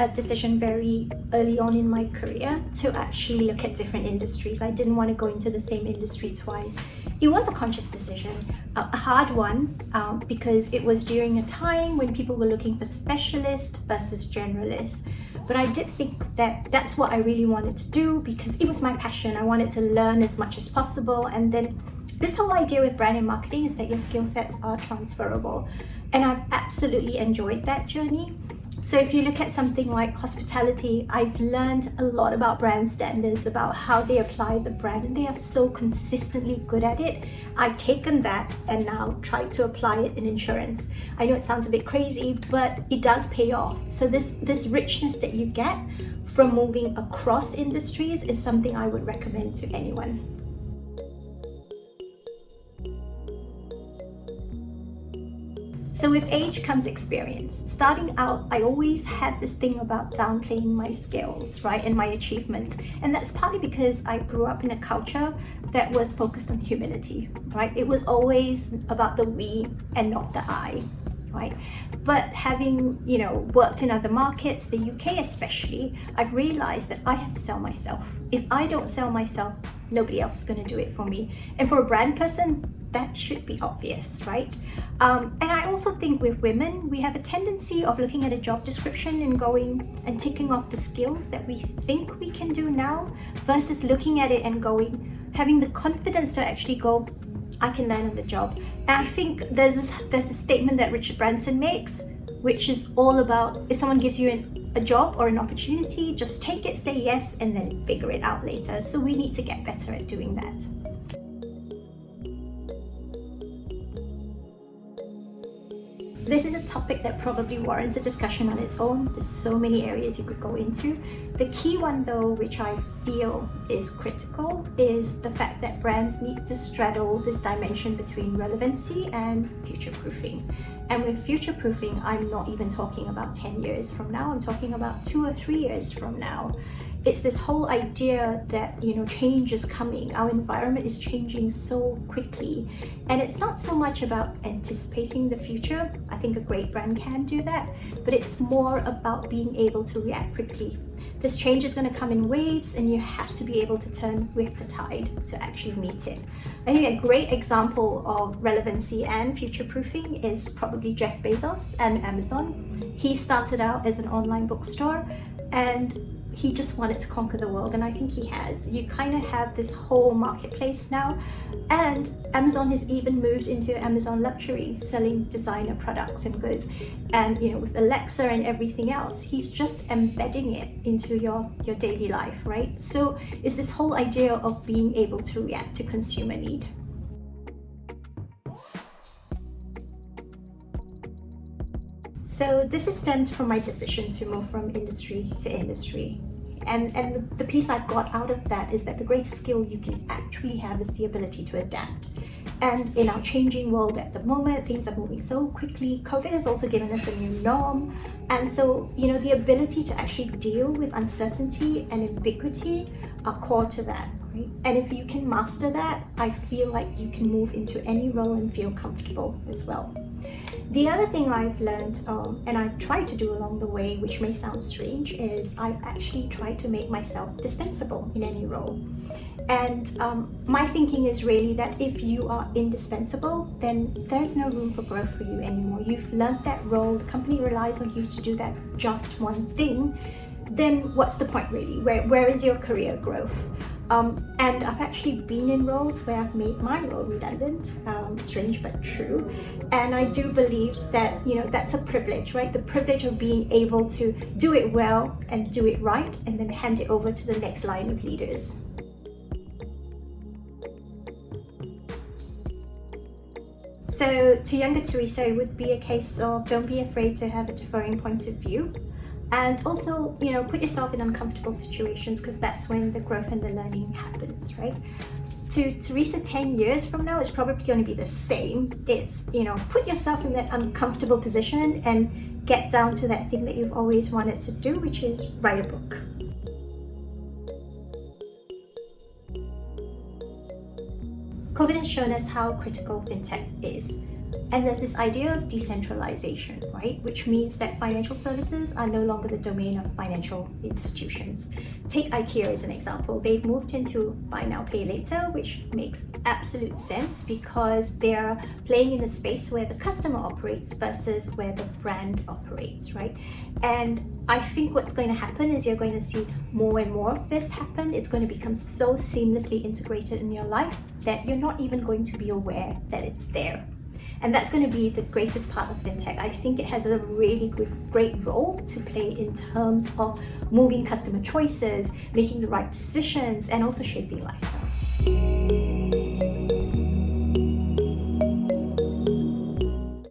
a decision very early on in my career to actually look at different industries. I didn't want to go into the same industry twice. It was a conscious decision, a hard one, because it was during a time when people were looking for specialists versus generalists. But I did think that that's what I really wanted to do because it was my passion. I wanted to learn as much as possible. And then this whole idea with brand and marketing is that your skill sets are transferable. And I've absolutely enjoyed that journey. So if you look at something like hospitality, I've learned a lot about brand standards, about how they apply the brand, and they are so consistently good at it. I've taken that and now tried to apply it in insurance. I know it sounds a bit crazy, but it does pay off. So this richness that you get from moving across industries is something I would recommend to anyone. So with age comes experience. Starting out, I always had this thing about downplaying my skills, right, and my achievements. And that's partly because I grew up in a culture that was focused on humility, right? It was always about the we and not the I, right? But having, worked in other markets, the UK especially, I've realized that I have to sell myself. If I don't sell myself, nobody else is going to do it for me. And for a brand person, that should be obvious, right? And I also think with women, we have a tendency of looking at a job description and going and ticking off the skills that we think we can do now versus looking at it and having the confidence to actually go, I can learn on the job. And I think there's this statement that Richard Branson makes, which is all about if someone gives you a job or an opportunity, just take it, say yes, and then figure it out later. So we need to get better at doing that. This is a topic that probably warrants a discussion on its own. There's so many areas you could go into. The key one though, which I feel is critical, is the fact that brands need to straddle this dimension between relevancy and future-proofing. And with future-proofing, I'm not even talking about 10 years from now, I'm talking about 2 or 3 years from now. It's this whole idea that, change is coming. Our environment is changing so quickly. And it's not so much about anticipating the future. I think a great brand can do that, but it's more about being able to react quickly. This change is going to come in waves and you have to be able to turn with the tide to actually meet it. I think a great example of relevancy and future-proofing is probably Jeff Bezos and Amazon. He started out as an online bookstore and he just wanted to conquer the world, and I think he has. You kind of have this whole marketplace now, and Amazon has even moved into Amazon luxury, selling designer products and goods. And with Alexa and everything else, he's just embedding it into your daily life, right? So it's this whole idea of being able to react to consumer need. So this is stemmed from my decision to move from industry to industry. And the piece I've got out of that is that the greatest skill you can actually have is the ability to adapt. And in our changing world at the moment, things are moving so quickly. COVID has also given us a new norm. And so, the ability to actually deal with uncertainty and ambiguity are core to that, right? And if you can master that, I feel like you can move into any role and feel comfortable as well. The other thing I've learned, and I've tried to do along the way, which may sound strange, is I've actually tried to make myself dispensable in any role. And my thinking is really that if you are indispensable, then there's no room for growth for you anymore. You've learned that role, the company relies on you to do that just one thing, then what's the point really? Where is your career growth? And I've actually been in roles where I've made my role redundant, strange but true. And I do believe that, that's a privilege, right? The privilege of being able to do it well and do it right and then hand it over to the next line of leaders. So to younger Theresa, it would be a case of don't be afraid to have a differing point of view. And also, put yourself in uncomfortable situations because that's when the growth and the learning happens, right? To Theresa 10 years from now, it's probably going to be the same. It's, put yourself in that uncomfortable position and get down to that thing that you've always wanted to do, which is write a book. COVID has shown us how critical fintech is. And there's this idea of decentralization, right? Which means that financial services are no longer the domain of financial institutions. Take IKEA as an example. They've moved into buy now, pay later, which makes absolute sense because they're playing in a space where the customer operates versus where the brand operates, right? And I think what's going to happen is you're going to see more and more of this happen. It's going to become so seamlessly integrated in your life that you're not even going to be aware that it's there. And that's going to be the greatest part of fintech. I think it has a really great role to play in terms of moving customer choices, making the right decisions, and also shaping lifestyle.